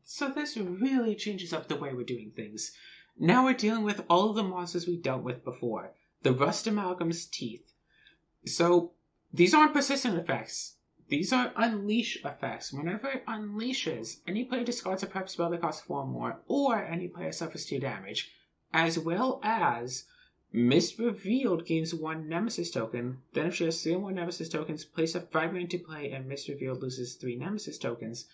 So this really changes up the way we're doing things. Now we're dealing with all of the monsters we dealt with before. The Rust Amalgam's Teeth. So these aren't persistent effects. These are unleash effects. Whenever it unleashes, any player discards a prep spell that costs 4 more, or any player suffers 2 damage, as well as Mist Revealed gains 1 Nemesis token. Then if she has 3 more Nemesis tokens, place a fragment into play and Mist Revealed loses 3 Nemesis tokens.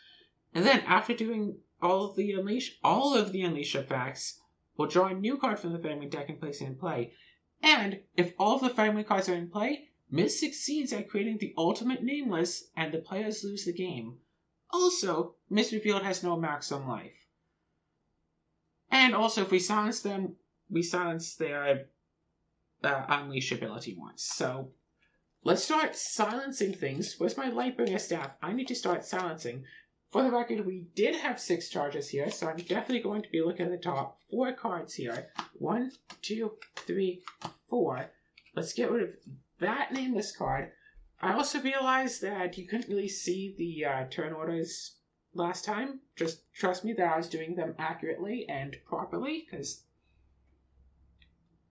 And then after doing all of the unleash effects, we'll draw a new card from the fragment deck and place it in play. And if all of the fragment cards are in play, Mist succeeds at creating the ultimate nameless, and the players lose the game. Also, Mist Revealed has no maximum life. And also, if we silence them, we silence their unleash ability once. So, let's start silencing things. Where's my Lightbringer staff? I need to start silencing. For the record, we did have 6 charges here, so I'm definitely going to be looking at the top 4 cards here. 1, 2, 3, 4. Let's get rid of that nameless card. I also realized that you couldn't really see the turn orders last time. Just trust me that I was doing them accurately and properly, because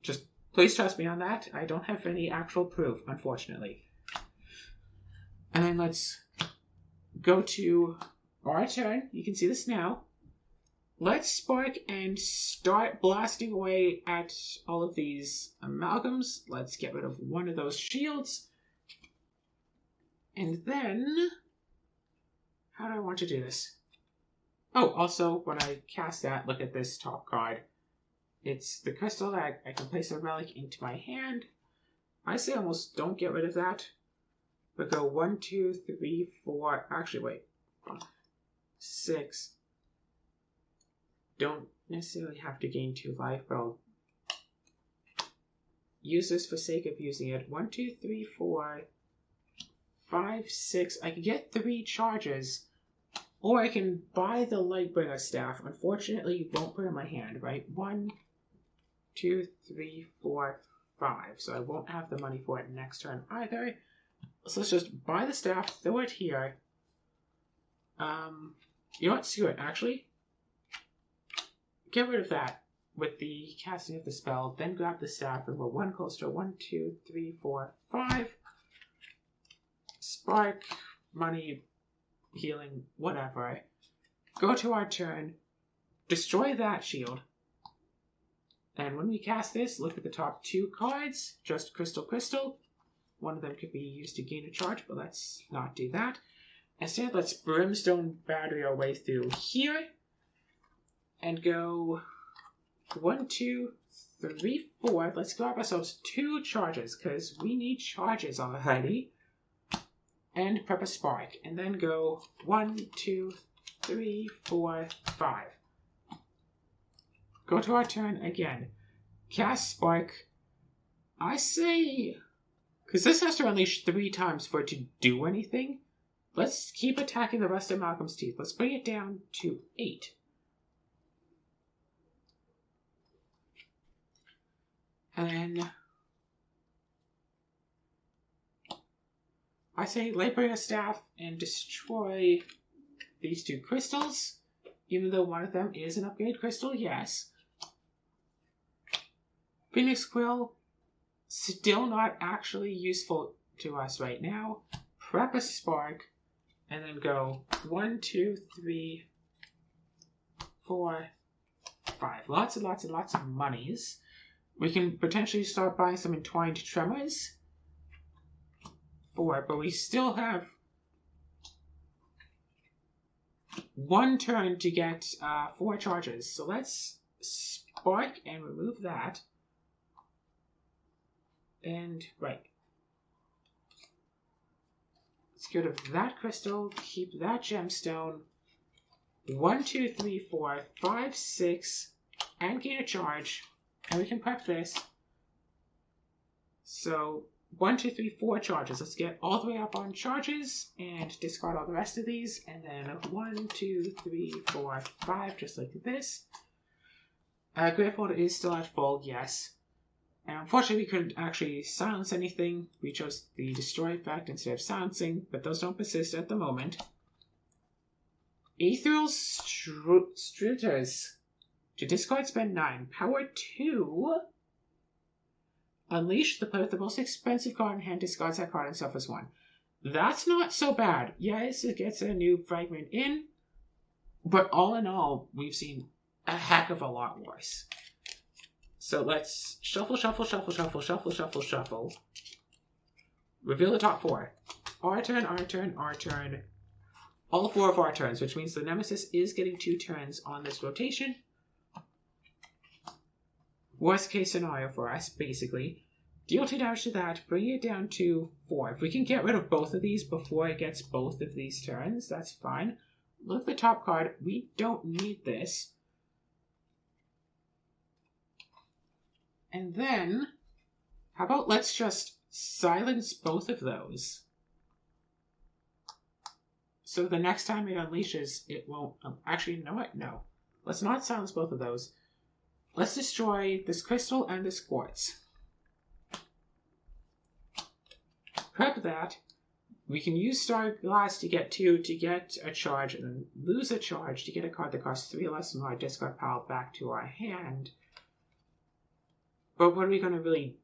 just please trust me on that. I don't have any actual proof, unfortunately. And then let's go to our turn. You can see this now. Let's spark and start blasting away at all of these amalgams. Let's get rid of one of those shields. And then, how do I want to do this? Oh, also, when I cast that, look at this top card. It's the crystal that I can place a relic into my hand. I say almost don't get rid of that. But go 1, 2, 3, 4. Actually, wait. 6. Don't necessarily have to gain 2 life, but I'll use this for sake of using it. 1, 2, 3, 4, 5, 6. I can get 3 charges, or I can buy the Lightbringer staff. Unfortunately, you won't put it in my hand, right? 1, 2, 3, 4, 5. So I won't have the money for it next turn either. So let's just buy the staff, throw it here. You know what? Screw it, actually. Get rid of that with the casting of the spell, then grab the staff and roll 1 closer. 1, 2, 3, 4, 5. Spark, money, healing, whatever. Go to our turn, destroy that shield. And when we cast this, look at the top 2 cards, just crystal. One of them could be used to gain a charge, but let's not do that. Instead, let's Brimstone Battery our way through here. And go 1, 2, 3, 4. Let's grab ourselves 2 charges, because we need charges already. And prep a spark. And then go 1, 2, 3, 4, 5. Go to our turn again. Cast spark. I say, because this has to unleash 3 times for it to do anything, let's keep attacking the rest of Malcolm's Teeth. Let's bring it down to 8. And then I say Lightbringer staff and destroy these 2 crystals, even though one of them is an upgrade crystal, yes. Phoenix Quill, still not actually useful to us right now. Prep a spark, and then go 1, 2, 3, 4, 5. Lots and lots and lots of monies. We can potentially start buying some Entwined Tremors. 4, but we still have 1 turn to get 4 charges. So let's spark and remove that. And, right. Let's get rid of that crystal, keep that gemstone. 1, 2, 3, 4, 5, 6, and gain a charge. And we can prep this. So 1, 2, 3, 4 charges. Let's get all the way up on charges and discard all the rest of these. And then 1, 2, 3, 4, 5, just like this. Gravehold is still at full, yes. And unfortunately, we couldn't actually silence anything. We chose the destroy effect instead of silencing, but those don't persist at the moment. Ethereal Struters. To discard, spend 9. Power 2. Unleash. The player with the most expensive card in hand discards that card and suffers 1. That's not so bad. Yes, it gets a new fragment in. But all in all, we've seen a heck of a lot worse. So let's shuffle. Reveal the top 4. Our turn. All 4 of our turns, which means the Nemesis is getting 2 turns on this rotation. Worst case scenario for us, basically. Deal 2 damage to that, bring it down to 4. If we can get rid of both of these before it gets both of these turns, that's fine. Look at the top card. We don't need this. And then, how about let's just silence both of those. So the next time it unleashes, it won't... actually, you know what? No. Let's not silence both of those. Let's destroy this crystal and this quartz. Prep that. We can use Star Glass to get 2 to get a charge, and then lose a charge to get a card that costs 3 less than our discard pile back to our hand. But what are we going to really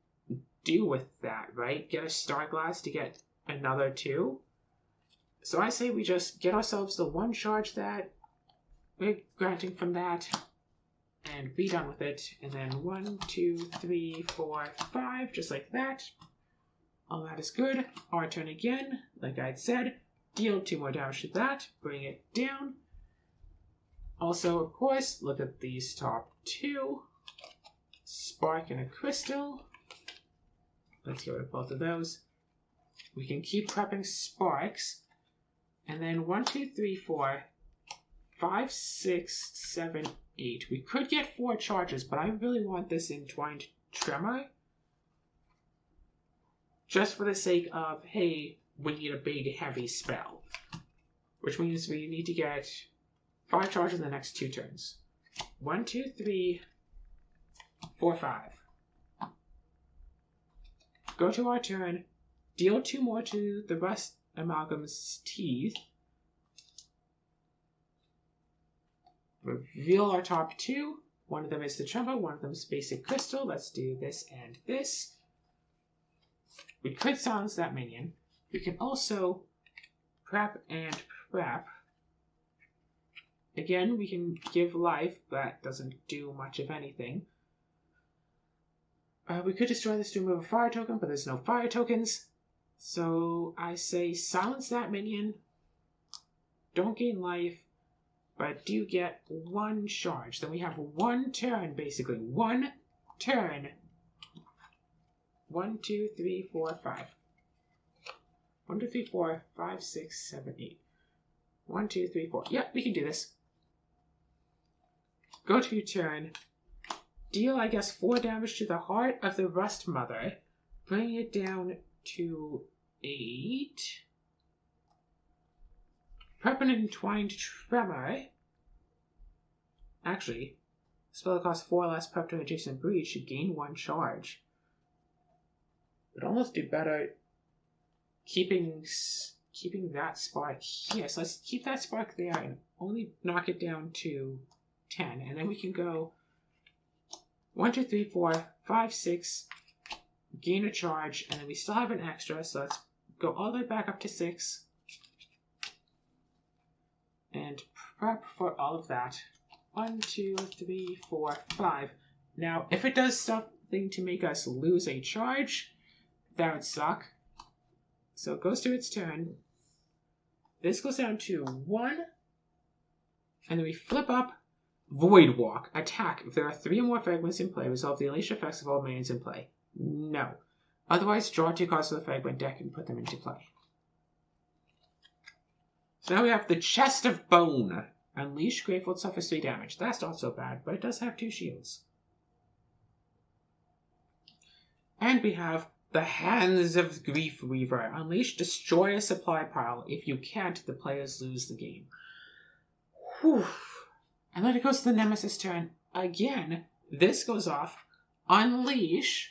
do with that, right? Get a Star Glass to get another 2? So I say we just get ourselves the 1 charge that we're granting from that, and be done with it. And then 1, 2, 3, 4, 5, just like that. All that is good. Our turn again, like I said. Deal 2 more damage to that. Bring it down. Also, of course, look at these top 2. Spark and a crystal. Let's get rid of both of those. We can keep prepping sparks. And then 1, 2, 3, 4, 5, 6, 7, 8. We could get 4 charges, but I really want this Entwined Tremor. Just for the sake of, hey, we need a big, heavy spell. Which means we need to get 5 charges in the next 2 turns. 1, 2, 3, 4, 5. Go to our turn. Deal 2 more to the Rust Amalgam's Teeth. Reveal our top 2. One of them is the Tremor, one of them is Basic Crystal. Let's do this and this. We could silence that minion. We can also prep and prep. Again, we can give life, but that doesn't do much of anything. We could destroy this to remove a fire token, but there's no fire tokens. So I say silence that minion. Don't gain life, but do get 1 charge. Then we have 1 turn, basically. 1 turn. 1, 2, 3, 4, 5. 1, 2, 3, 4, 5, 6, 7, 8. 1, 2, 3, 4. Yep, we can do this. Go to your turn. Deal, I guess, 4 damage to the Heart of the Rust Mother. Bring it down to 8. Prep an Entwined Tremor. Actually, spell that costs 4 less prep to adjacent breach should gain 1 charge. Would almost do better keeping that spark here. So let's keep that spark there and only knock it down to 10. And then we can go 1, 2, 3, 4, 5, 6, gain a charge, and then we still have an extra, so let's go all the way back up to 6. And prep for all of that. 1, 2, 3, 4, 5. Now, if it does something to make us lose a charge, that would suck. So it goes to its turn. This goes down to 1. And then we flip up Void Walk. Attack. If there are 3 or more fragments in play, resolve the unleashed effects of all minions in play. No. Otherwise, draw 2 cards to the fragment deck and put them into play. So now we have the Chest of Bone. Unleash. Gravefold suffers 3 damage. That's not so bad, but it does have 2 shields. And we have the Hands of Grief Weaver. Unleash. Destroy a supply pile. If you can't, the players lose the game. Whew. And then it goes to the Nemesis turn. Again, this goes off. Unleash.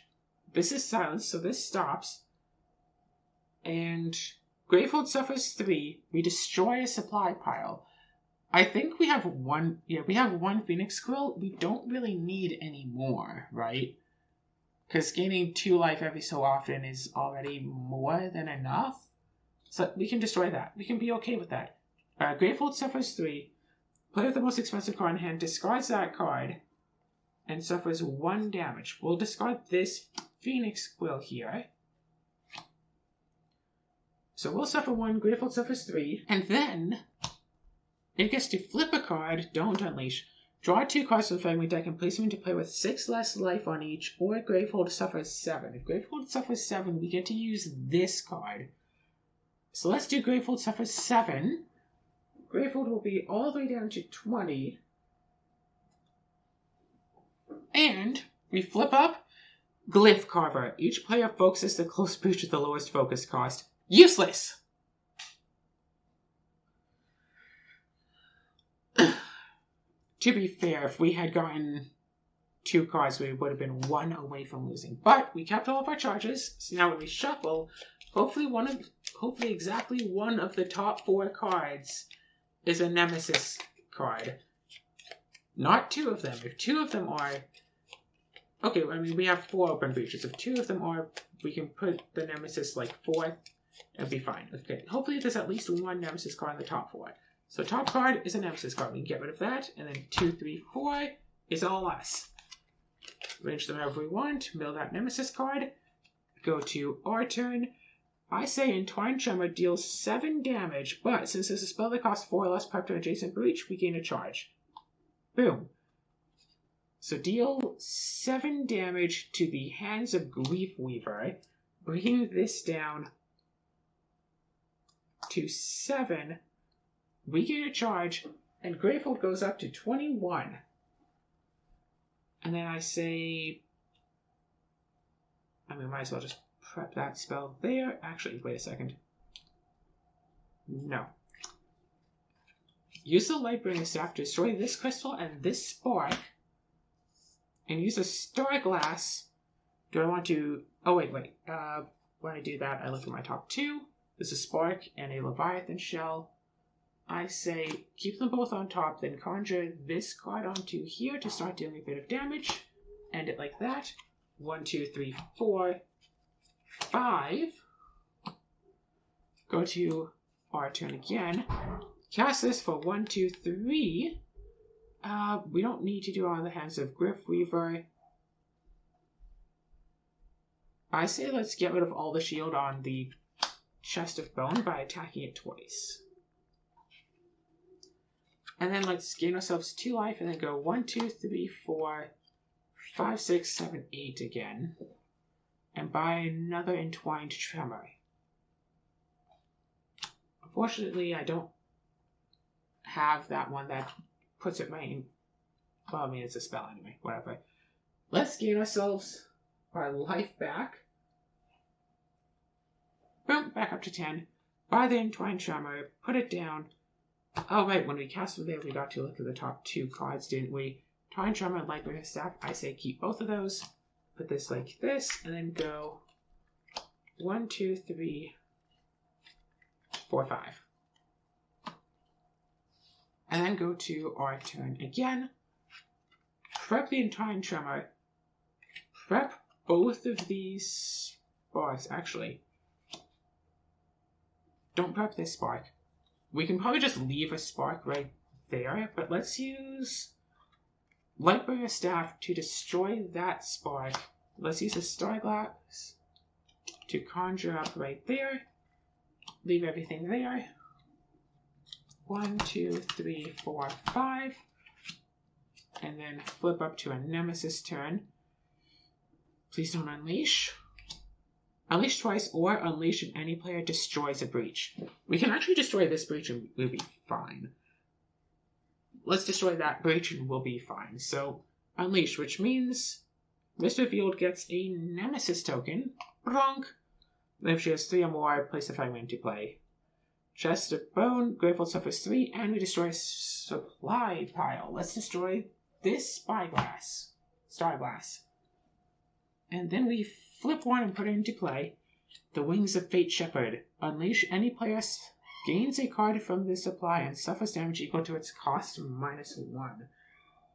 This is silenced, so this stops. And Gravefold suffers 3. We destroy a supply pile. I think we have one. Yeah, we have one Phoenix Quill. We don't really need any more, right? Because gaining 2 life every so often is already more than enough. So we can destroy that. We can be okay with that. Grateful suffers 3. Player with the most expensive card in hand discards that card and suffers 1 damage. We'll discard this Phoenix Quill here. So we'll suffer 1. Grateful suffers 3. And then it gets to flip a card. Don't unleash. Draw 2 cards from the fragment deck and place them into play with 6 less life on each, or Gravehold suffers 7. If Gravehold suffers 7, we get to use this card. So let's do Gravehold suffers 7. Gravehold will be all the way down to 20. And we flip up Glyph Carver. Each player focuses the close breach with the lowest focus cost. Useless! To be fair, if we had gotten 2 cards, we would have been 1 away from losing. But we kept all of our charges, so now when we shuffle, hopefully exactly one of the top 4 cards is a Nemesis card. Not 2 of them. If 2 of them are... Okay, I mean, we have 4 open breaches. If 2 of them are, we can put the Nemesis, like, 4th, and be fine. Okay, hopefully there's at least 1 Nemesis card in the top 4. So top card is a Nemesis card. We can get rid of that. And then 2, 3, 4 is all us. Arrange them however we want. Mill that Nemesis card. Go to our turn. I say Entwined Tremor deals 7 damage, but since it's a spell that costs 4 less prep to adjacent breach, we gain a charge. Boom. So deal 7 damage to the hands of Grief Weaver, bringing this down to 7. We gain a charge, and Gravehold goes up to 21. And then I say... I mean, might as well just prep that spell there. Actually, wait a second. No. Use the Lightbringer Staff to destroy this crystal and this spark. And use a Star Glass. Do I want to... Oh, wait. When I do that, I look at my top 2. There's a spark and a Leviathan shell. I say keep them both on top, then conjure this card onto here to start dealing a bit of damage. End it like that. 1, 2, 3, 4, 5. Go to our turn again. Cast this for 1, 2, 3. We don't need to do it on the hands of Griff Weaver. I say let's get rid of all the shield on the Chest of Bone by attacking it twice. And then let's gain ourselves 2 life and then go 1, 2, 3, 4, 5, 6, 7, 8 again. And buy another Entwined Tremor. Unfortunately, I don't have that one that puts it right. Well, I mean, it's a spell anyway. Whatever. Let's gain ourselves our life back. Boom, back up to 10. Buy the Entwined Tremor. Put it down. Oh, right, when we cast it there, we got to look at the top 2 cards, didn't we? Entwined Tremor and Lightbringer Staff. I say keep both of those. Put this like this, and then go 1, 2, 3, 4, 5. And then go to our turn again. Prep the Entwined Tremor. Prep both of these sparks, actually. Don't prep this spark. We can probably just leave a spark right there, but let's use Lightbringer Staff to destroy that spark. Let's use a Star Glass to conjure up right there. Leave everything there. 1, 2, 3, 4, 5. And then flip up to a Nemesis turn. Please don't unleash. Unleash twice or unleash if any player destroys a breach. We can actually destroy this breach and we'll be fine. Let's destroy that breach and we'll be fine. So, unleash, which means Mr. Field gets a Nemesis token. Bronk! If she has 3 or more, place the fragment into play. Chest of Bone, Gravehold suffers 3, and we destroy a supply pile. Let's destroy this Star Glass. And then we flip 1 and put it into play. The Wings of Fate Shepherd. Unleash any player's gains a card from this supply and suffers damage equal to its cost -1.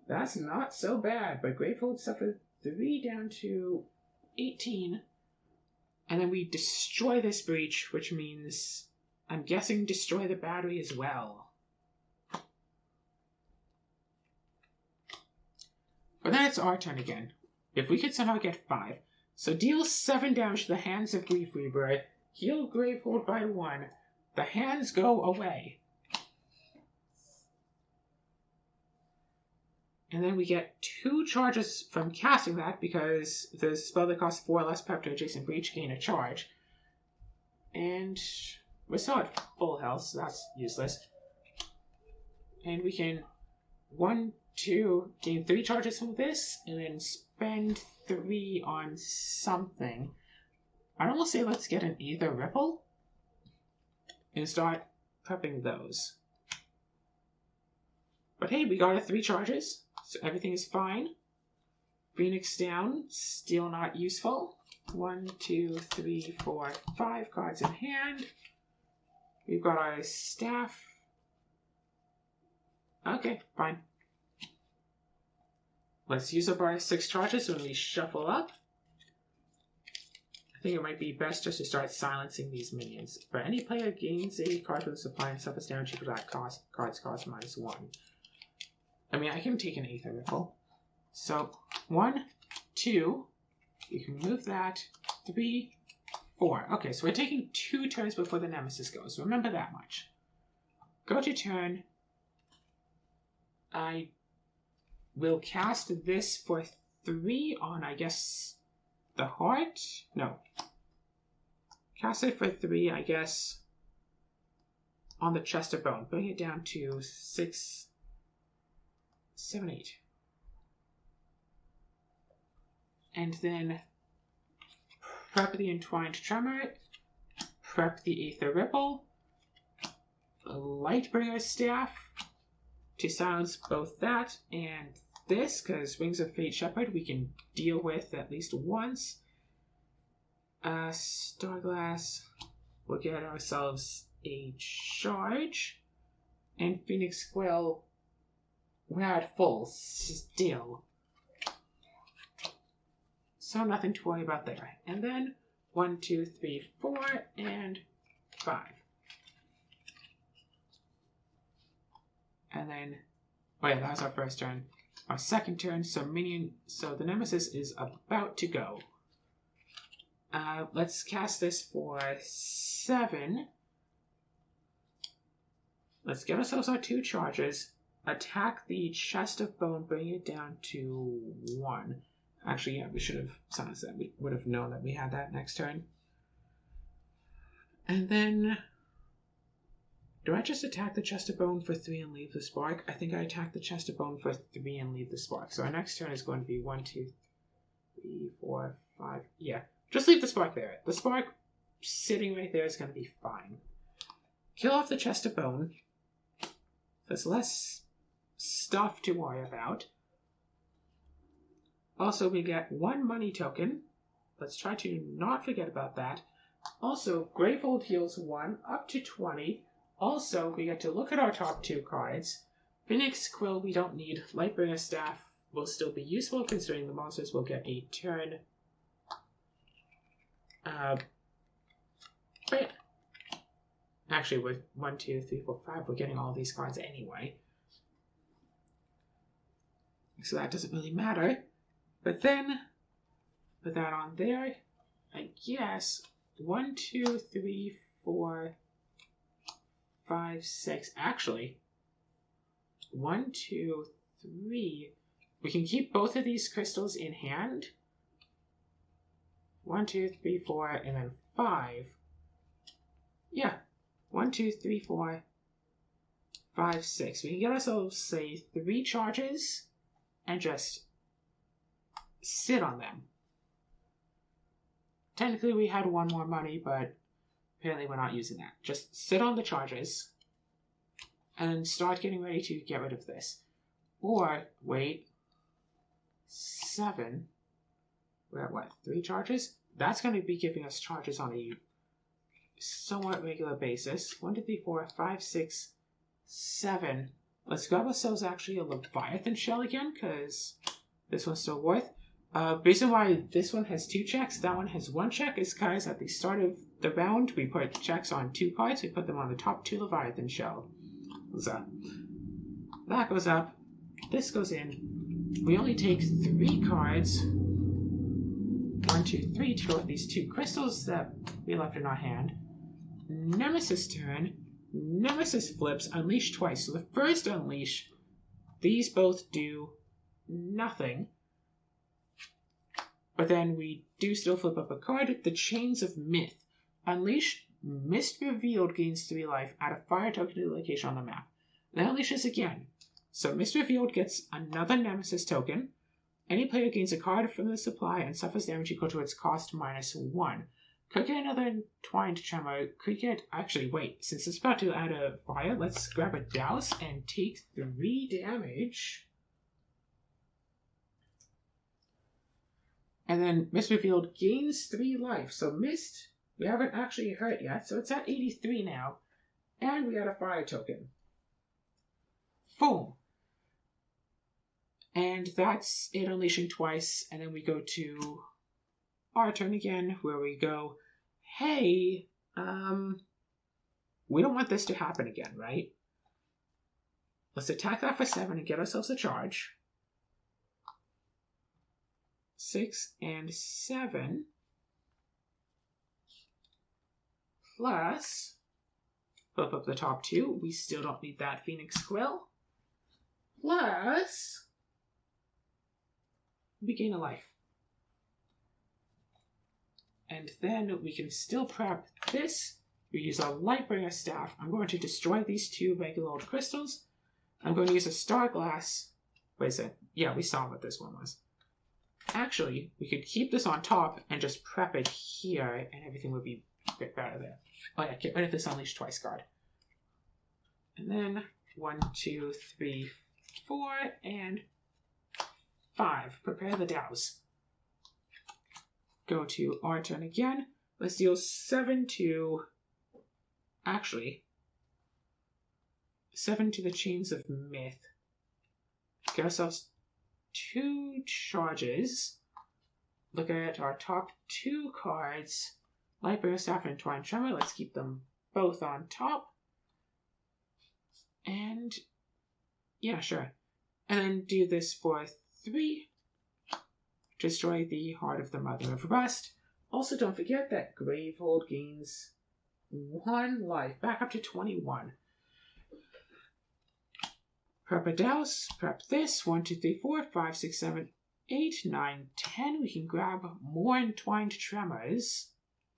That's not so bad, but Gravehold suffered 3 down to 18. And then we destroy this breach, which means, I'm guessing, destroy the battery as well. But then it's our turn again. If we could somehow get 5. So deal 7 damage to the Hands of Grief Rebirth, heal Gravehold by 1. The hands go away. And then we get 2 charges from casting that because the spell that costs 4 less pep to adjacent breach gain a charge. And we're still at full health, so that's useless. And we can 1, 2, gain 3 charges from this, and then spend 3 on something. I'd almost say let's get an Aether Ripple and start prepping those. But hey, we got our 3 charges, so everything is fine. Phoenix down, still not useful. 1, 2, 3, 4, 5 cards in hand. We've got our staff. Okay, fine. Let's use up our 6 charges when we shuffle up. I think it might be best just to start silencing these minions. For any player gains a card from the supply and suffers damage equal to that cards cost -1. I mean, I can take an Aether Ripple. So, 1, 2, you can move that, 3, 4. Okay, so we're taking 2 turns before the Nemesis goes. Remember that much. Go to turn. I will cast this for 3 on, I guess, the heart? No. Cast it for 3, I guess, on the chest of bone. Bring it down to 6, 7, 8. And then prep the Entwined Tremor, prep the Aether Ripple, Lightbringer Staff to silence both that and this, because Wings of Fate Shepherd we can deal with at least once. Starglass, we'll get ourselves a charge, and Phoenix Quill, we're at full still. So nothing to worry about there. And then 1, 2, 3, 4, and 5. And then, oh yeah, that was our first turn. Our second turn, so the Nemesis is about to go. Let's cast this for 7. Let's get ourselves our 2 charges. Attack the Chest of Bone, bring it down to 1. Actually, yeah, we should have silenced that. We would have known that we had that next turn. And then, do I just attack the Chest of Bone for 3 and leave the Spark? I think I attack the Chest of Bone for 3 and leave the Spark. So our next turn is going to be 1, 2, 3, 4, 5. Yeah, just leave the Spark there. The Spark sitting right there is going to be fine. Kill off the Chest of Bone. There's less stuff to worry about. Also, we get 1 money token. Let's try to not forget about that. Also, Gravehold heals 1 up to 20. Also, we get to look at our top 2 cards. Phoenix Quill we don't need. Lightbringer Staff will still be useful considering the monsters will get a turn. But yeah. Actually, with 1, 2, 3, 4, 5, we're getting all these cards anyway. So that doesn't really matter. But then, put that on there, I guess, 1, 2, 3, 4, 5, 6, actually, 1, 2, 3, we can keep both of these crystals in hand, 1, 2, 3, 4, and then 5, yeah, 1, 2, 3, 4, 5, 6, we can get ourselves, say, 3 charges, and just sit on them. Technically we had 1 more money, but apparently we're not using that. Just sit on the charges and start getting ready to get rid of this. Or, wait, 7, we're at what, 3 charges? That's going to be giving us charges on a somewhat regular basis. 1, 2, 3, 4, 5, 6, 7. Let's grab ourselves actually a Leviathan shell again, because this one's still worth. Reason why this one has 2 checks, that one has 1 check, is because at the start of the round, we put checks on 2 cards. We put them on the top 2 Leviathan shell. So that goes up. This goes in. We only take 3 cards. 1, 2, 3 to go with these 2 crystals that we left in our hand. Nemesis turn. Nemesis flips. Unleash twice. So the first unleash, these both do nothing. But then we do still flip up a card. The Chains of Myth. Unleash. Mist Revealed gains 3 life. Add a fire token to the location on the map. Then unleashes again. So Mist Revealed gets another Nemesis token. Any player gains a card from the supply and suffers damage equal to its cost -1. Could get another Entwined Tremor. Could get... Actually, wait. Since it's about to add a fire, let's grab a Douse and take 3 damage. And then Mist Revealed gains 3 life. So Mist, we haven't actually hurt yet. So it's at 83 now. And we add a fire token. Boom. And that's it unleashing twice. And then we go to our turn again, where we go, hey, we don't want this to happen again, right? Let's attack that for 7 and get ourselves a charge. 6 and 7. Plus, flip up the top 2. We still don't need that Phoenix Quill. Plus, we gain a life. And then we can still prep this. We use our Lightbringer Staff. I'm going to destroy these 2 regular old crystals. I'm going to use a Star Glass. Wait a second. Yeah, we saw what this one was. Actually, we could keep this on top and just prep it here, and everything would be a bit better there. Oh yeah, get rid of this Unleash Twice card. And then 1, 2, 3, 4, and 5. Prepare the Douse. Go to our turn again. Let's deal 7 to... Actually, 7 to the Chains of Myth. Get ourselves 2 charges. Look at our top 2 cards. Lightbringer Staff and Entwined Tremor. Let's keep them both on top. And... yeah, sure. And then do this for 3. Destroy the Heart of the Mother of Rust. Also, don't forget that Gravehold gains 1 life, back up to 21. Prep a Douse, prep this. 1, 2, 3, 4, 5, 6, 7, 8, 9, 10. We can grab more Entwined Tremors.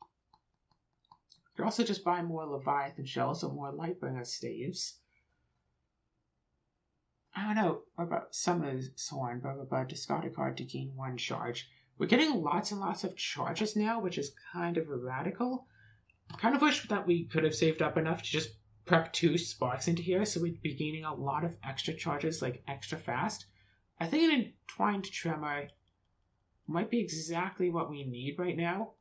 We can also just buy more Leviathan shells or more Lightbringer staves. I don't know about Summer's Horn, but discard a card to gain 1 charge. We're getting lots and lots of charges now, which is kind of radical. I kind of wish that we could have saved up enough to just prep 2 sparks into here, so we'd be gaining a lot of extra charges, like extra fast. I think an Entwined Tremor might be exactly what we need right now.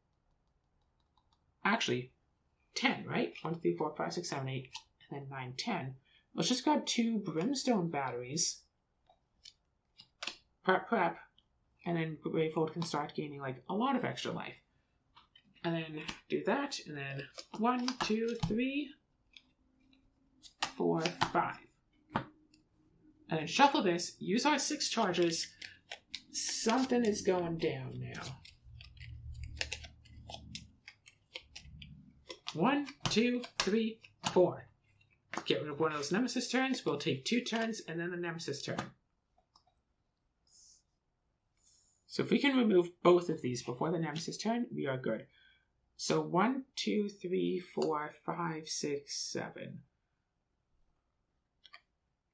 Actually, 10, right? 1, 2, 3, 4, 5, 6, 7, 8, and then 9, 10. Let's just grab 2 Brimstone batteries. Prep. And then Gravehold can start gaining like a lot of extra life. And then do that. And then 1, 2, 3, 4, 5. And then shuffle this. Use our 6 charges. Something is going down now. 1, 2, 3, 4. Get rid of one of those Nemesis turns. We'll take 2 turns and then the Nemesis turn. So if we can remove both of these before the Nemesis turn, we are good. So 1, 2, 3, 4, 5, 6, 7.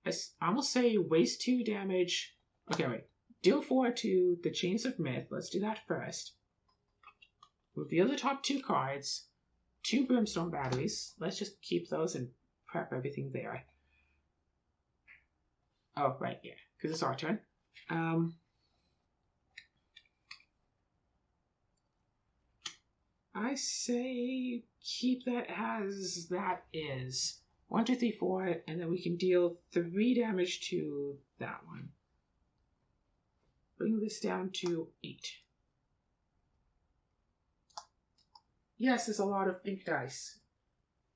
I almost say waste 2 damage. Okay, wait. Deal 4 to the Chains of Myth. Let's do that first. Reveal the top 2 cards. 2 Brimstone batteries. Let's just keep those and prep everything there. Oh, right, yeah, because it's our turn. I say keep that as that is. 1, 2, 3, 4, and then we can deal 3 damage to that one. Bring this down to 8. Yes, there's a lot of pink dice.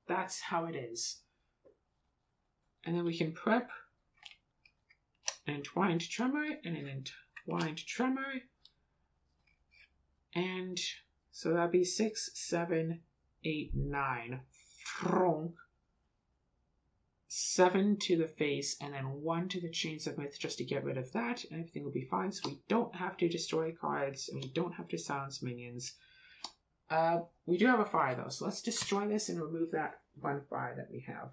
That's how it is. And then we can prep an Entwined Tremor and an Entwined Tremor. And so that'd be 6, 7, 8, 9. Fronk. 7 to the face, and then 1 to the Chains of Myth just to get rid of that, and everything will be fine. So we don't have to destroy cards, and we don't have to silence minions. We do have a fire though, so let's destroy this and remove that 1 fire that we have.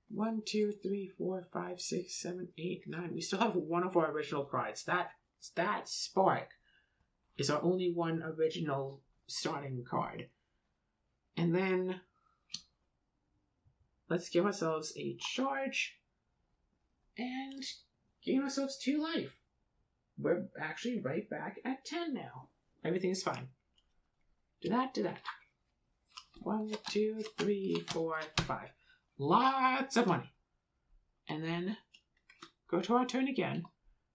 1, 2, 3, 4, 5, 6, 7, 8, 9. We still have one of our original cards. That Spark is our only one original starting card. And then let's give ourselves a charge and gain ourselves 2 life. We're actually right back at 10 now. Everything's fine. Do that, do that. 1, 2, 3, 4, 5. Lots of money. And then go to our turn again.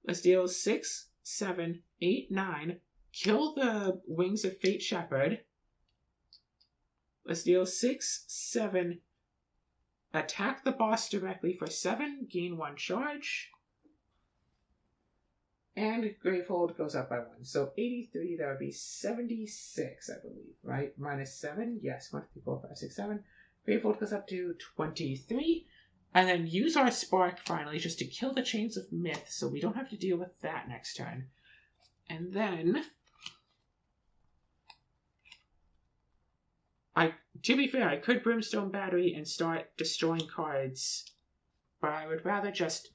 Let's deal 6, 7, 8, 9. Kill the Wings of Fate Shepherd. Let's deal 6, 7. Attack the boss directly for 7. Gain 1 charge. And Gravehold goes up by 1. So 83, that would be 76, I believe, right? Minus 7. Yes, 1, 2, 3, 4, 5, 6, 7. Gravehold goes up to 23. And then use our Spark finally just to kill the Chains of Myth so we don't have to deal with that next turn. And then to be fair, I could Brimstone Battery and start destroying cards, but I would rather just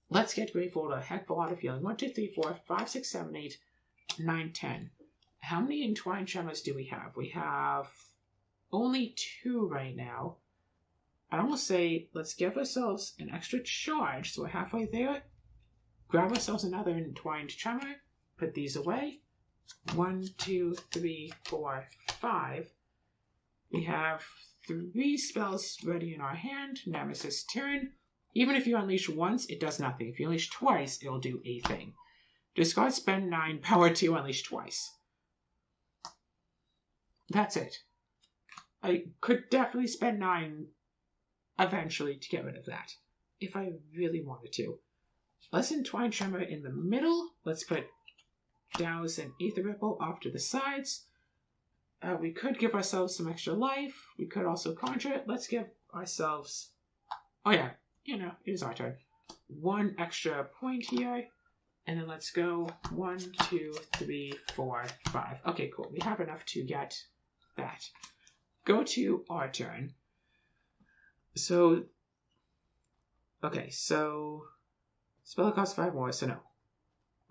let's get Gravehold a heck of a lot of healing. 1, 2, 3, 4, 5, 6, 7, 8, 9, 10. How many Entwined Tremors do we have? We have only 2 right now. I almost say let's give ourselves an extra charge, so we're halfway there. Grab ourselves another Entwined Tremor. Put these away. 1, 2, 3, 4, 5. We have 3 spells ready in our hand. Nemesis turn. Even if you unleash once, it does nothing. If you unleash twice, it'll do a thing. Discard, spend 9, power 2, unleash twice. That's it. I could definitely spend 9 eventually to get rid of that, if I really wanted to. Let's Entwine Tremor in the middle. Let's put Douse and Aether Ripple off to the sides. We could give ourselves some extra life. We could also conjure it. Let's give ourselves... Oh yeah, it is our turn. 1 extra point here. And then let's go 1, 2, 3, 4, 5. Okay, cool. We have enough to get that. Go to our turn. So... Okay, so... Spell costs 5 more, so no.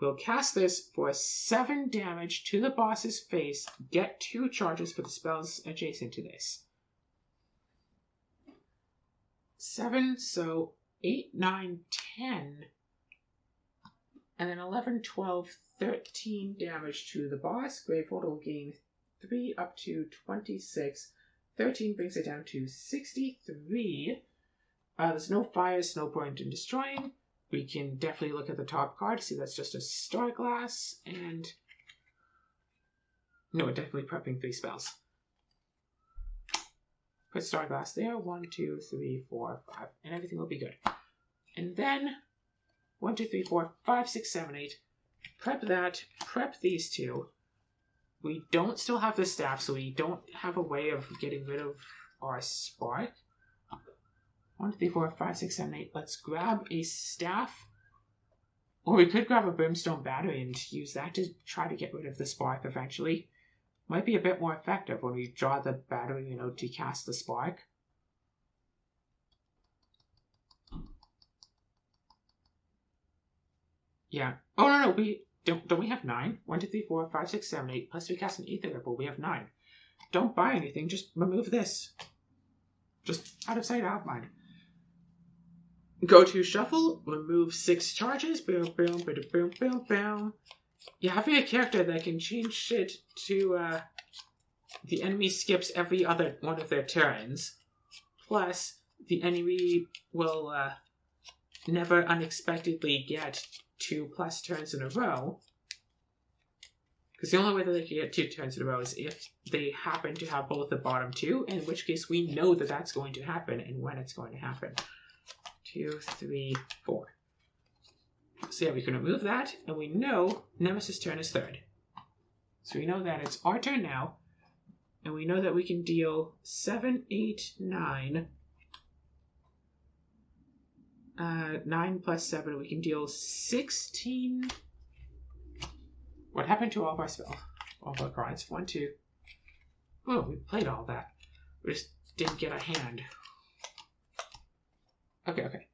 We'll cast this for 7 damage to the boss's face. Get 2 charges for the spells adjacent to this. 7, so 8, 9, 10. And then 11, 12, 13 damage to the boss. Gravehold will gain 3 up to 26. 13 brings it down to 63. There's no fires, no point in destroying. We can definitely look at the top card. See, that's just a Star Glass. And no, we're definitely prepping 3 spells. Put Star Glass there. 1, 2, 3, 4, 5. And everything will be good. And then 1, 2, 3, 4, 5, 6, 7, 8. Prep that. Prep these 2. We don't still have the staff, so we don't have a way of getting rid of our Spark. 1, 2, 3, 4, 5, 6, 7, 8. Let's grab a staff. Or we could grab a Brimstone Battery and use that to try to get rid of the Spark eventually. Might be a bit more effective when we draw the battery, to cast the Spark. Yeah. Oh, no. Don't we have 9? 1, 2, 3, 4, 5, 6, 7, 8. Plus we cast an Aether Ripple. We have 9. Don't buy anything. Just remove this. Just out of sight, out of mind. Go to Shuffle. Remove 6 charges. Boom, boom, boom, boom, boom, boom. Yeah, having a character that can change shit to the enemy skips every other one of their turns, plus the enemy will never unexpectedly get 2+ turns in a row. Because the only way that they can get 2 turns in a row is if they happen to have both the bottom 2, in which case we know that that's going to happen and when it's going to happen. 2, 3, 4. So yeah, we can remove that, and we know Nemesis' turn is 3rd. So we know that it's our turn now, and we know that we can deal 7, 8, 9. 9 plus 7, we can deal 16. What happened to all of our spells? All of our cards? 1, 2. Oh, we played all that. We just didn't get a hand. Okay.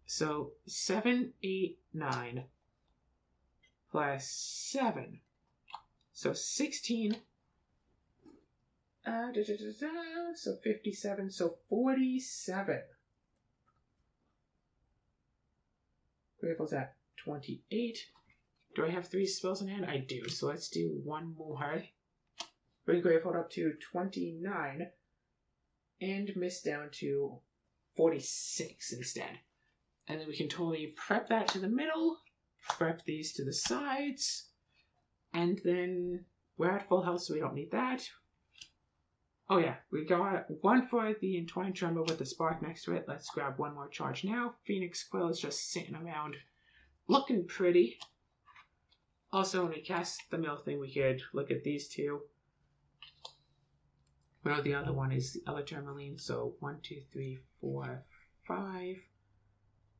So 7, 8, 9 plus 7. So 16. So 57. So 47. Grateful's at 28. Do I have 3 spells in hand? I do. So let's do one more. Bring Grateful up to 29. And miss down to 46 instead. And then we can totally prep that to the middle. Prep these to the sides. And then we're at full health, so we don't need that. Oh yeah, we got one for the Entwined Tremor with the spark next to it. Let's grab one more charge now. Phoenix Quill is just sitting around looking pretty. Also, when we cast the mill thing, we could look at these two. Well, the other one is the other Tourmaline, so 1, 2, 3, 4, 5.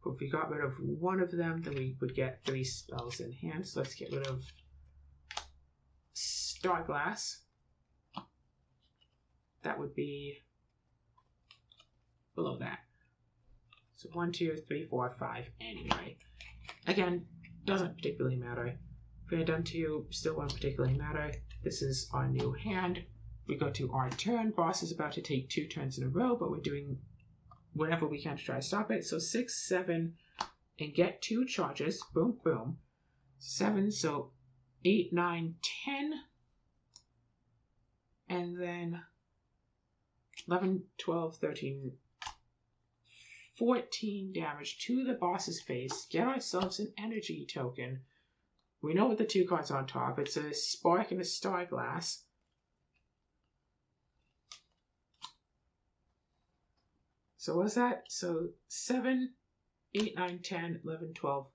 But if we got rid of one of them, then we would get 3 spells in hand. So let's get rid of Starglass. That would be below that. So 1, 2, 3, 4, 5 anyway. Again, doesn't particularly matter. If we had done 2, still won't particularly matter. This is our new hand. We go to our turn. Boss is about to take 2 turns in a row, but we're doing whatever we can to try to stop it. So 6, 7, and get 2 charges. Boom, boom. 7, so 8, 9, 10. And then 11, 12, 13, 14 damage to the boss's face. Get ourselves an energy token. We know what the 2 cards on top. It's a Spark and a Starglass. So what's that? So 7, 8, 9, 10, 11, 12,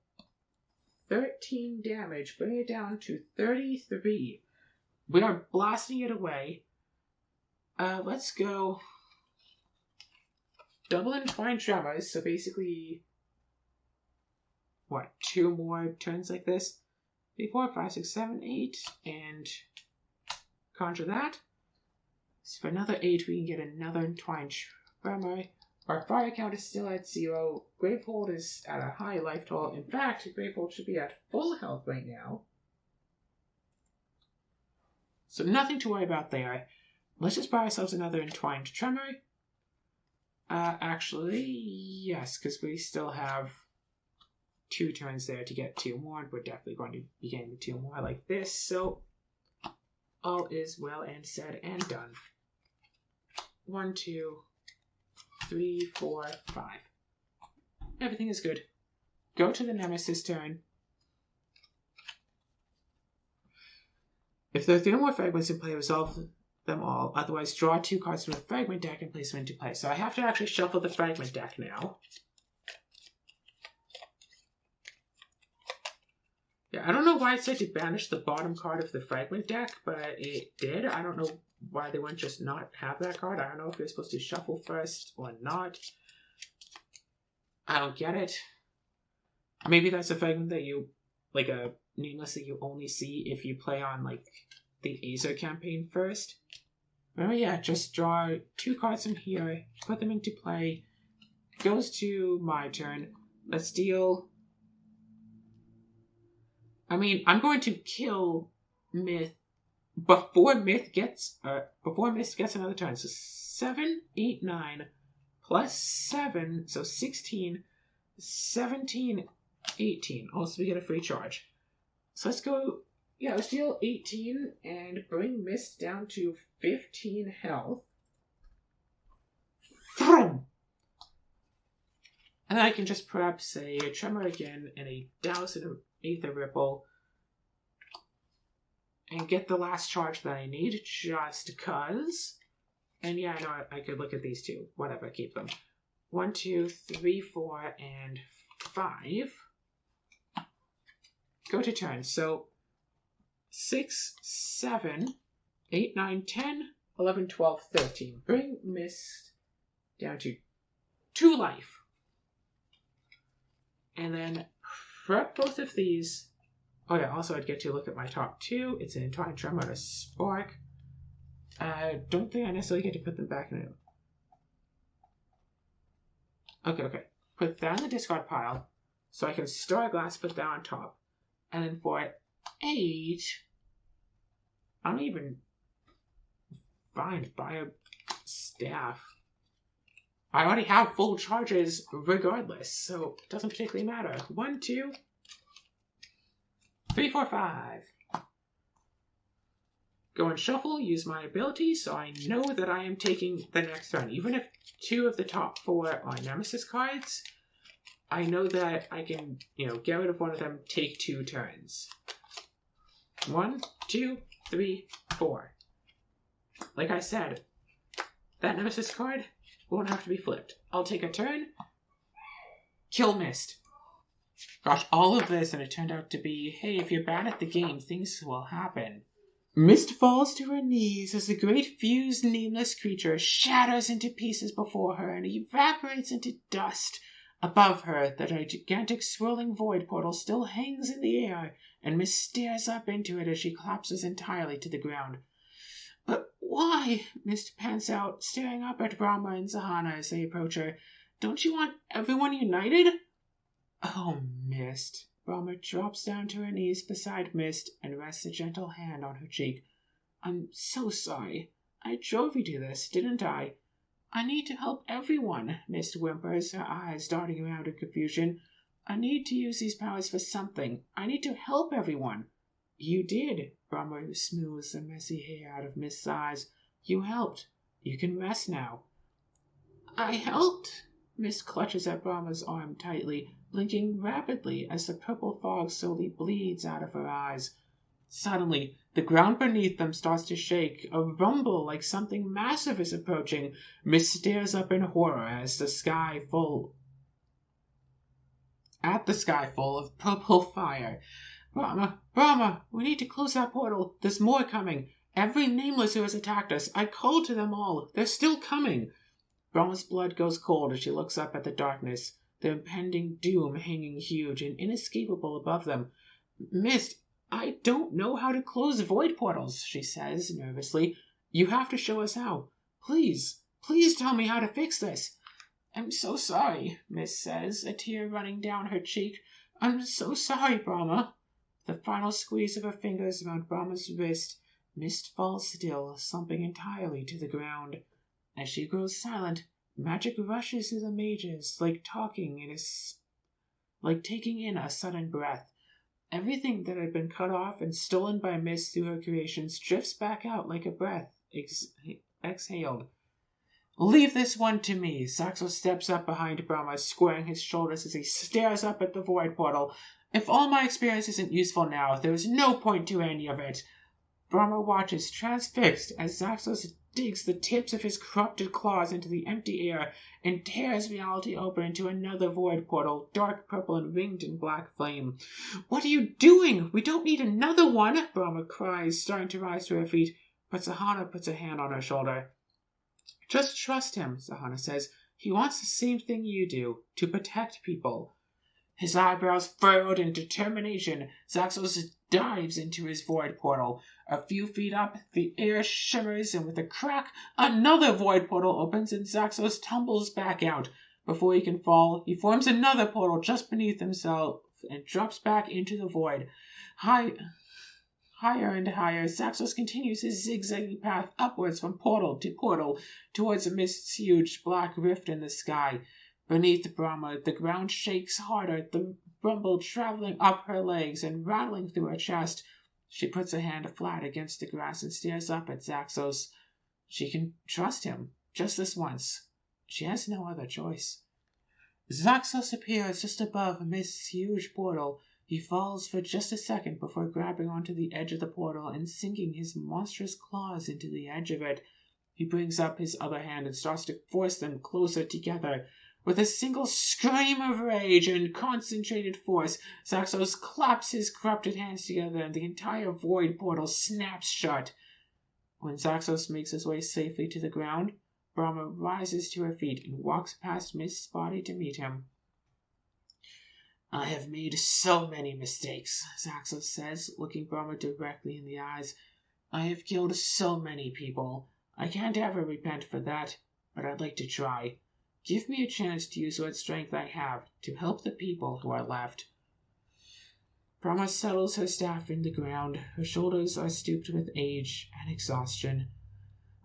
13 damage. Bring it down to 33. We are blasting it away. Let's go double Entwined Tremors. So basically, what, 2 more turns like this? 3, 4, 5, 6, 7, 8, and conjure that. So for another 8, we can get another Entwined Tremor. Our fire count is still at 0. Gravehold is at a high life total. In fact, Gravehold should be at full health right now. So nothing to worry about there. Let's just buy ourselves another Entwined Tremor. Actually, yes, because we still have 2 turns there to get 2 more, and we're definitely going to be getting 2 more like this. So all is well and said and done. 1, 2, 3, 4, 5. Everything is good. Go to the Nemesis turn. If there are 3 more fragments in play, resolve them all. Otherwise, draw 2 cards from the fragment deck and place them into play. So I have to actually shuffle the fragment deck now. Yeah, I don't know why it said to banish the bottom card of the fragment deck, but it did. I don't know why they wouldn't just not have that card. I don't know if you're supposed to shuffle first or not. I don't get it. Maybe that's a fragment that you, like a nameless that you only see if you play on, like, the Azer campaign first. Oh yeah, just draw 2 cards from here, put them into play. Goes to my turn. Let's deal... I mean, I'm going to kill Myth before Myth gets another turn. So 7, 8, 9 plus 7, so 16, 17, 18. Also, we get a free charge. So let's go. Yeah, let's deal 18 and bring Mist down to 15 health. And then I can just perhaps say a Tremor again and a Douse and an Aether Ripple. And get the last charge that I need just cuz. And yeah, I know I could look at these two. Whatever, keep them. 1, 2, 3, 4, and 5. Go to turn. So 6, 7, 8, 9, 10, 11, 12, 13. Bring Mist down to 2 life. And then prep both of these. Oh yeah, also I'd get to look at my top 2. It's an Entwined Tremor and a Spark. Don't think I necessarily get to put them back in it. Okay. Put that in the discard pile. So I can store a glass, put that on top. And then for 8, I don't even buy a staff. I already have full charges regardless, so it doesn't particularly matter. 1, 2, 3, 4, 5. Go and shuffle, use my ability, so I know that I am taking the next turn. Even if 2 of the top 4 are Nemesis cards, I know that I can, get rid of one of them, take 2 turns. 1, 2, 3, 4. Like I said, that Nemesis card won't have to be flipped. I'll take a turn, kill Mist. Gosh, all of this, and it turned out to be, hey, if you're bad at the game, things will happen. Mist falls to her knees as the great fused nameless creature shatters into pieces before her and evaporates into dust. Above her, the gigantic swirling void portal still hangs in the air, and Mist stares up into it as she collapses entirely to the ground. But why? Mist pants out, staring up at Brahma and Sahana as they approach her. Don't you want everyone united? Oh, Mist. Brahma drops down to her knees beside Mist and rests a gentle hand on her cheek. I'm so sorry. I drove you to this, didn't I? I need to help everyone, Mist whimpers, her eyes darting around in confusion. I need to use these powers for something. I need to help everyone. You did. Brahma smooths the messy hair out of Mist's eyes. You helped. You can rest now. I helped? Mist clutches at Brahma's arm tightly, blinking rapidly as the purple fog slowly bleeds out of her eyes. Suddenly, the ground beneath them starts to shake, a rumble like something massive is approaching. Mist stares up in horror at the sky full of purple fire. Brahma, we need to close that portal. There's more coming. Every nameless who has attacked us, I called to them all. They're still coming. Brahma's blood goes cold as she looks up at the darkness, the impending doom hanging huge and inescapable above them. Mist, I don't know how to close void portals, she says nervously. You have to show us how. Please tell me how to fix this. I'm so sorry, Mist says, a tear running down her cheek. I'm so sorry, Brahma. The final squeeze of her fingers around Brahma's wrist, Mist falls still, slumping entirely to the ground. As she grows silent, magic rushes through the mages, like taking in a sudden breath. Everything that had been cut off and stolen by Mist through her creations drifts back out like a breath exhaled. Leave this one to me. Saxo steps up behind Brahma, squaring his shoulders as he stares up at the void portal. If all my experience isn't useful now, there is no point to any of it. Brahma watches transfixed as Zaxos digs the tips of his corrupted claws into the empty air and tears reality open into another void portal, dark purple and ringed in black flame. What are you doing? We don't need another one, Brahma cries, starting to rise to her feet, but Sahana puts a hand on her shoulder. Just trust him, Sahana says. He wants the same thing you do, to protect people. His eyebrows furrowed in determination, Zaxos dives into his void portal. A few feet up, the air shimmers, and with a crack, another void portal opens and Zaxos tumbles back out. Before he can fall, he forms another portal just beneath himself and drops back into the void. Higher and higher, Zaxos continues his zigzagging path upwards from portal to portal towards a Mist's huge black rift in the sky. Beneath Brahma, the ground shakes harder. The rumble traveling up her legs and rattling through her chest. She puts her hand flat against the grass and stares up at Zaxos. She can trust him, just this once. She has no other choice. Zaxos appears just above Mist's huge portal. He falls for just a second before grabbing onto the edge of the portal and sinking his monstrous claws into the edge of it. He brings up his other hand and starts to force them closer together. With a single scream of rage and concentrated force, Zaxos claps his corrupted hands together and the entire void portal snaps shut. When Zaxos makes his way safely to the ground, Brahma rises to her feet and walks past Mist's body to meet him. I have made so many mistakes, Zaxos says, looking Brahma directly in the eyes. I have killed so many people. I can't ever repent for that, but I'd like to try. Give me a chance to use what strength I have to help the people who are left. Brahma settles her staff in the ground. Her shoulders are stooped with age and exhaustion.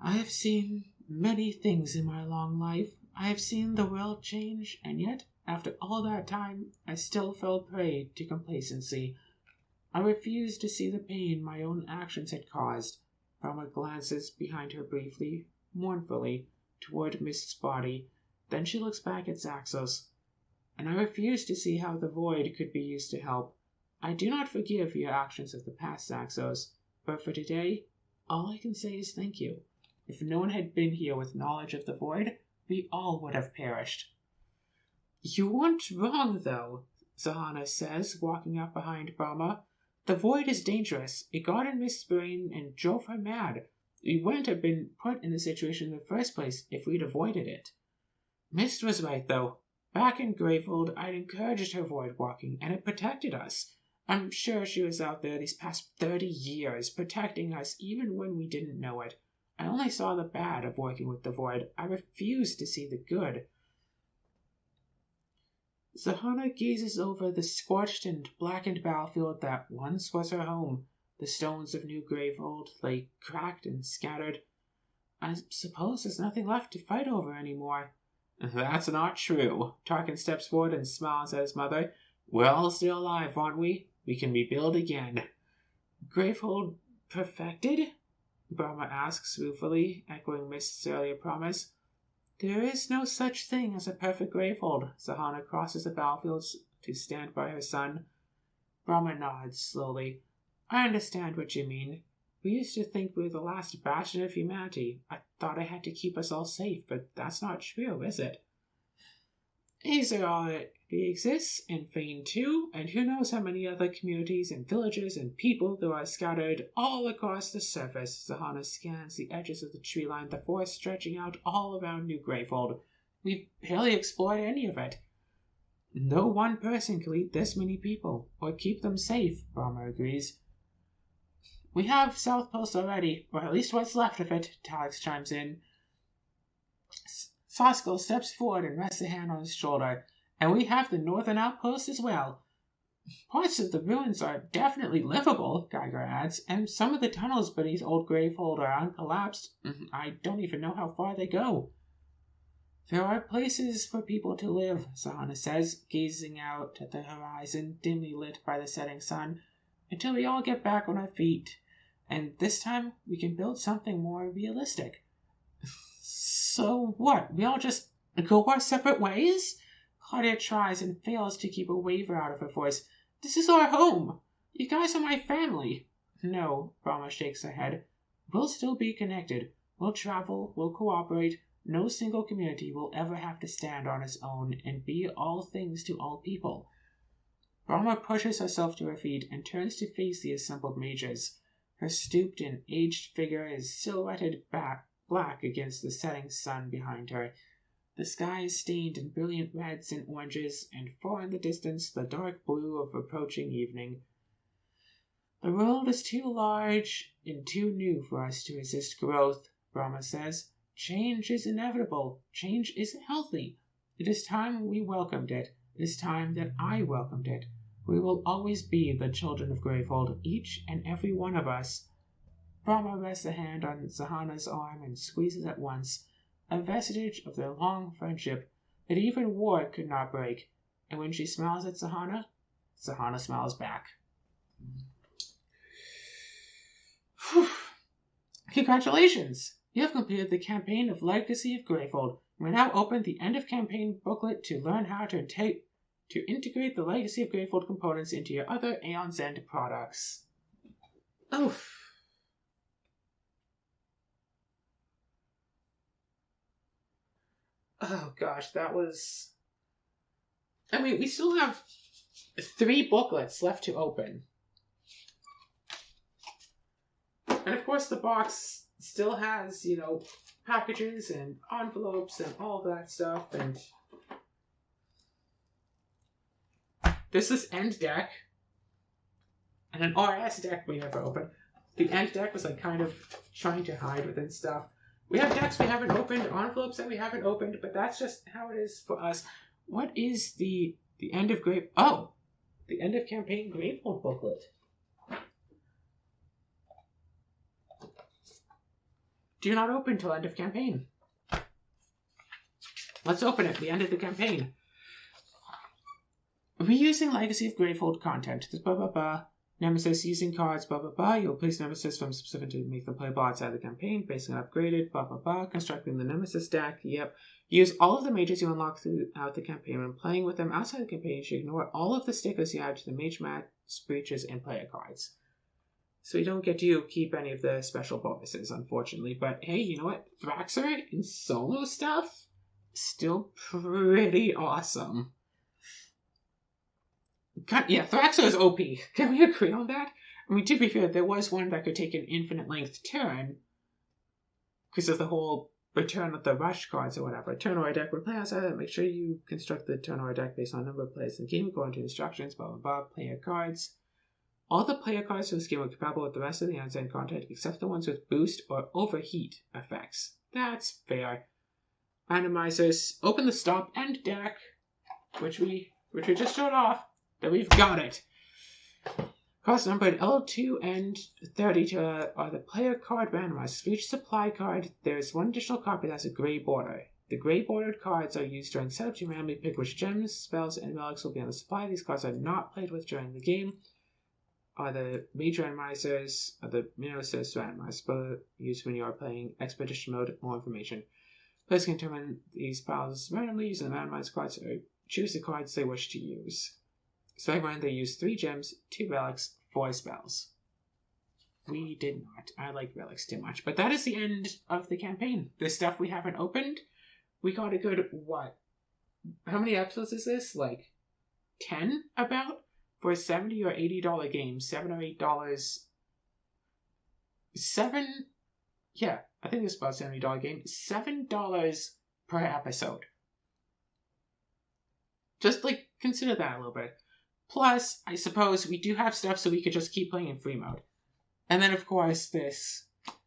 I have seen many things in my long life. I have seen the world change, and yet, after all that time, I still fell prey to complacency. I refused to see the pain my own actions had caused. Brahma glances behind her briefly, mournfully, toward Mist's body. Then she looks back at Zaxos. And I refuse to see how the void could be used to help. I do not forgive your actions of the past, Zaxos, but for today, all I can say is thank you. If no one had been here with knowledge of the void, we all would have perished. You weren't wrong, though, Zahana says, walking up behind Brahma. The void is dangerous. It got in Mist's brain and drove her mad. We wouldn't have been put in the situation in the first place if we'd avoided it. Mist was right, though. Back in Gravehold, I'd encouraged her void walking, and it protected us. I'm sure she was out there these past 30 years, protecting us even when we didn't know it. I only saw the bad of working with the void. I refused to see the good. Zahana gazes over the scorched and blackened battlefield that once was her home. The stones of New Gravehold lay cracked and scattered. I suppose there's nothing left to fight over anymore. That's not true. Tarkin steps forward and smiles at his mother. We're all still alive, aren't we? We can rebuild again. Gravehold perfected? Brahma asks ruefully, echoing Mist's earlier promise. There is no such thing as a perfect Gravehold. Zahana crosses the battlefield to stand by her son. Brahma nods slowly. I understand what you mean. We used to think we were the last bastion of humanity. I thought I had to keep us all safe, but that's not true, is it? Azer already exists, and Fane too, and who knows how many other communities and villages and people there are scattered all across the surface. Zahana scans the edges of the tree line, the forest stretching out all around New Gravehold. We've barely explored any of it. No one person can lead this many people, or keep them safe, Brahma agrees. We have South Post already, or at least what's left of it, Talix chimes in. Soskel steps forward and rests a hand on his shoulder. And we have the northern outpost as well. Parts of the ruins are definitely livable, Geiger adds, and some of the tunnels beneath Old Gravehold are uncollapsed. I don't even know how far they go. There are places for people to live, Zahana says, gazing out at the horizon, dimly lit by the setting sun, until we all get back on our feet. And this time we can build something more realistic. So what? We all just go our separate ways? Claudia tries and fails to keep a waver out of her voice. This is our home. You guys are my family. No, Brahma shakes her head. We'll still be connected. We'll travel, we'll cooperate. No single community will ever have to stand on its own and be all things to all people. Brahma pushes herself to her feet and turns to face the assembled mages. Her stooped and aged figure is silhouetted black against the setting sun behind her. The sky is stained in brilliant reds and oranges, and far in the distance the dark blue of approaching evening. The world is too large and too new for us to resist growth, Brahma says. Change is inevitable. Change is healthy. It is time we welcomed it. It is time that I welcomed it. We will always be the children of Gravehold, each and every one of us. Brahma rests a hand on Zahana's arm and squeezes at once, a vestige of their long friendship that even war could not break, and when she smiles at Zahana, Sahana smiles back. Congratulations! You have completed the campaign of Legacy of Greyfold. We now open the end of campaign booklet to learn how to integrate the Legacy of Greyfold components into your other Aeon's End products. Oof. Oh gosh, that was... I mean, we still have 3 booklets left to open. And of course the box still has, packages and envelopes and all that stuff, and there's this end deck and an RS deck we never opened. The end deck was kind of trying to hide within stuff. We have decks we haven't opened, envelopes that we haven't opened, but that's just how it is for us. What is the end of the end of campaign Greyfold booklet? Do not open till end of campaign. Let's open it. We ended the campaign. Reusing Legacy of Greyfold content. This blah blah blah. Nemesis using cards, blah blah blah. You'll place Nemesis from specific to make them playable outside the campaign, basing it upgraded, blah blah blah. Constructing the Nemesis deck, yep. Use all of the mages you unlock throughout the campaign. When playing with them outside the campaign, you should ignore all of the stickers you add to the mage mat, breaches, and player cards. So we don't get to keep any of the special bonuses, unfortunately. But hey, you know what? Thraxer in solo stuff? Still pretty awesome. Yeah, Thraxer is OP. Can we agree on that? I mean, to be fair, there was one that could take an infinite length turn because of the whole return of the rush cards or whatever. Turn or deck when play outside, make sure you construct the turn or deck based on number of players in the game, according to instructions, blah blah blah, player cards. All the player cards for this game are compatible with the rest of the Aeon's content, except the ones with boost or overheat effects. That's fair. Randomizers. Open the stop end deck, which we just showed off. That we've got it. Cards numbered L2 and 30 are the player card randomizers. For each supply card, there's one additional copy that has a gray border. The gray bordered cards are used during setup to randomly pick which gems, spells, and relics will be on the supply. These cards are not played with during the game. Are the mage randomizers, are the Nemesis randomizers, but used when you are playing Expedition Mode. More information. Players can determine these piles randomly using the randomized cards or choose the cards they wish to use. So everyone, they use 3 gems, 2 relics, 4 spells. We did not. I like relics too much. But that is the end of the campaign. The stuff we haven't opened, we got a good, what? How many episodes is this? 10 about? For a $70 or $80 game, $7 or $8. Yeah, I think it's about a $70 game. $7 per episode. Just consider that a little bit. Plus, I suppose we do have stuff so we could just keep playing in free mode. And then, of course, this.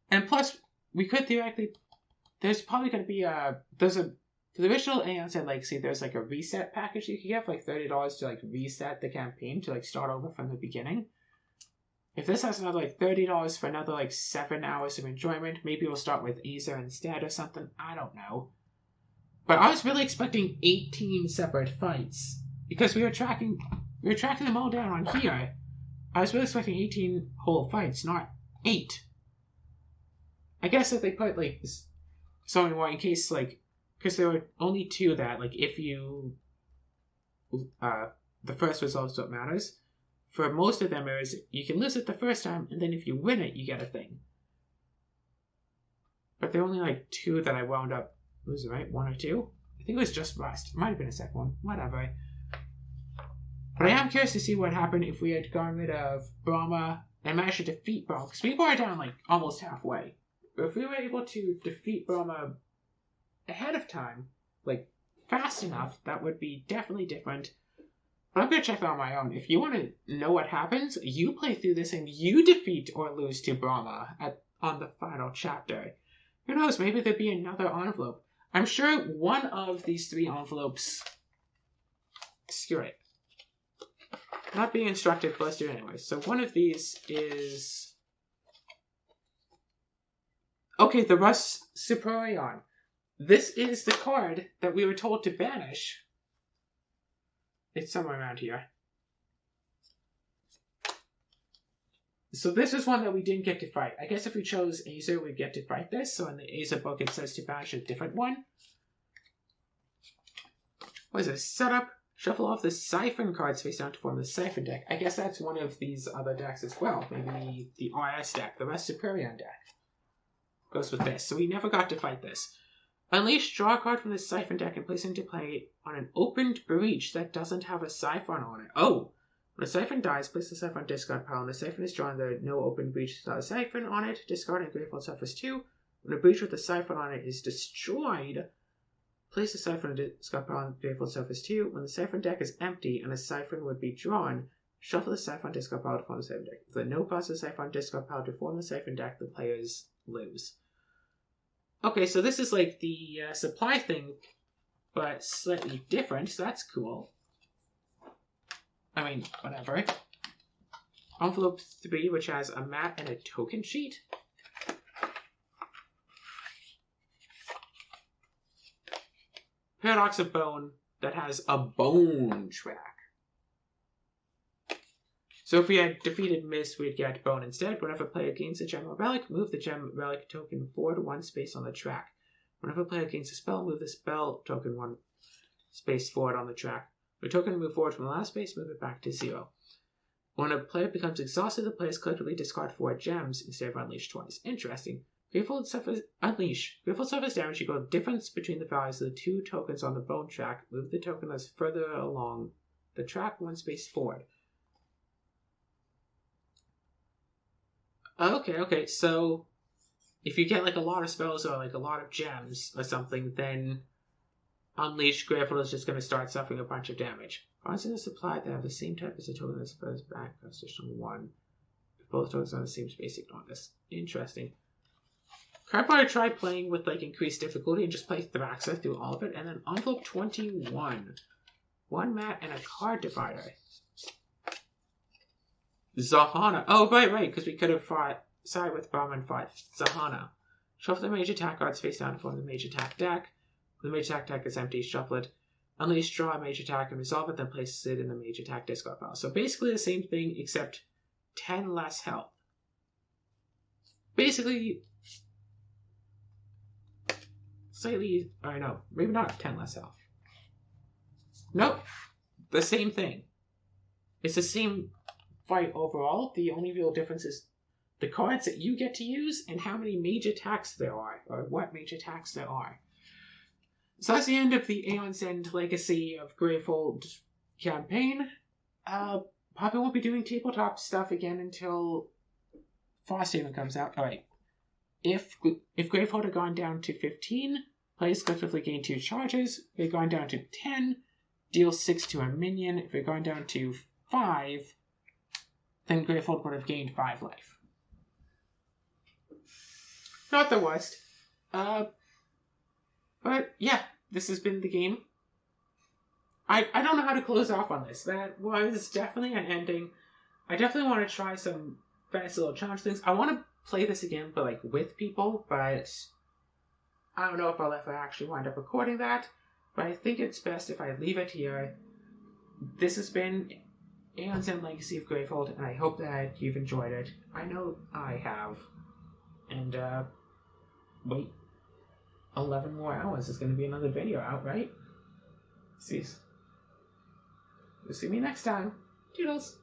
And plus, we could theoretically... There's probably going to be for the original Aeon's End Legacy, there's a reset package you could get for $30 to reset the campaign to start over from the beginning. If this has another $30 for another 7 hours of enjoyment, maybe we'll start with Aether instead or something. I don't know. But I was really expecting 18 separate fights because we were tracking them all down on here. I was really expecting 18 whole fights, not 8. I guess if they put so many more in case because there were only 2 that if you the first result is what matters. For most of them, you can lose it the first time, and then if you win it, you get a thing. But there are only 2 that I wound up losing, right? 1 or 2? I think it was just Rust. It might have been a second one. Whatever. But I am curious to see what happened if we had gotten rid of Brahma and managed to defeat Brahma. Because we were down almost halfway. But if we were able to defeat Brahma ahead of time, fast enough, that would be definitely different. But I'm going to check that on my own. If you want to know what happens, you play through this and you defeat or lose to Brahma on the final chapter. Who knows, maybe there'd be another envelope. I'm sure one of these 3 envelopes... Screw it. Not being instructed, but let's do it anyway. So one of these is... Okay, the Rust Super Aeon. This is the card that we were told to banish. It's somewhere around here. So this is one that we didn't get to fight. I guess if we chose Azer, we'd get to fight this. So in the Azer book, it says to banish a different one. What is this? Setup. Shuffle off the Siphon cards face down to form the Siphon deck. I guess that's one of these other decks as well. Maybe the RS deck, the Rest of Aeon deck. Goes with this. So we never got to fight this. Unleash, draw a card from the Siphon deck and place it into play on an opened breach that doesn't have a Siphon on it. Oh! When a Siphon dies, place the Siphon on discard pile. When the Siphon is drawn, there are no open breach without a Siphon on it. Discard and Graveyard suffers 2. When a breach with a Siphon on it is destroyed, place the Siphon on discard pile and Graveyard suffers 2. When the Siphon deck is empty and a Siphon would be drawn, shuffle the Siphon discard pile to form the Siphon deck. If there are no cards of the Siphon discard pile to form the Siphon deck, the players lose. Okay, so this is like the supply thing, but slightly different, so that's cool. I mean, whatever. Envelope 3, which has a mat and a token sheet. Paradox of Bone that has a bone track. So if we had defeated Mist, we'd get Bone instead. Whenever a player gains a gem or relic, move the gem relic token forward 1 space on the track. Whenever a player gains a spell, move the spell token 1 space forward on the track. When a token move forward from the last space, move it back to 0. When a player becomes exhausted, the players collectively discard 4 gems instead of unleash twice. Interesting. Grateful suffers unleash. Grateful suffers damage equal to the difference between the values of the 2 tokens on the bone track. Move the token that's further along the track 1 space forward. Okay, so if you get like a lot of spells or like a lot of gems or something, then Unleash Grateful is just going to start suffering a bunch of damage. Cards in the supply that have the same type as the token that spells back, additional 1. If both tokens are on the same space, ignore this. Interesting. Cardboard try playing with like increased difficulty and just play Thraxa through all of it, and then Envelope 21. 1 mat and a card divider. Zahana. Oh, right, because we could have fought, side with Bomb and fought Zahana. Shuffle the Mage Attack cards face down to form the Mage Attack deck. When the Mage Attack deck is empty, shuffle it. Unleash, draw a Mage Attack and resolve it, then place it in the Mage Attack discard pile. So basically the same thing, except 10 less health. Basically, slightly, or no, maybe not 10 less health. Nope, the same thing. It's the same fight overall. The only real difference is the cards that you get to use and how many mage attacks there are, or what mage attacks there are. So that's the end of the Aeon's End Legacy of Gravefold campaign. Probably won't be doing tabletop stuff again until Frosthaven comes out. Alright. If Gravefold had gone down to 15, players collectively gain 2 charges. If it had gone down to 10, deal 6 to a minion. If it had gone down to 5, then Gravefold would have gained 5 life. Not the worst. But yeah, this has been the game. I don't know how to close off on this. That was definitely an ending. I definitely want to try some fancy little challenge things. I want to play this again, but like with people, but I don't know if I'll ever actually wind up recording that. But I think it's best if I leave it here. This has been Aeon's End Legacy of Gravefold, and I hope that you've enjoyed it. I know I have. And, wait. 11 more hours. There's going to be another video out, right? See. You'll see me next time. Toodles.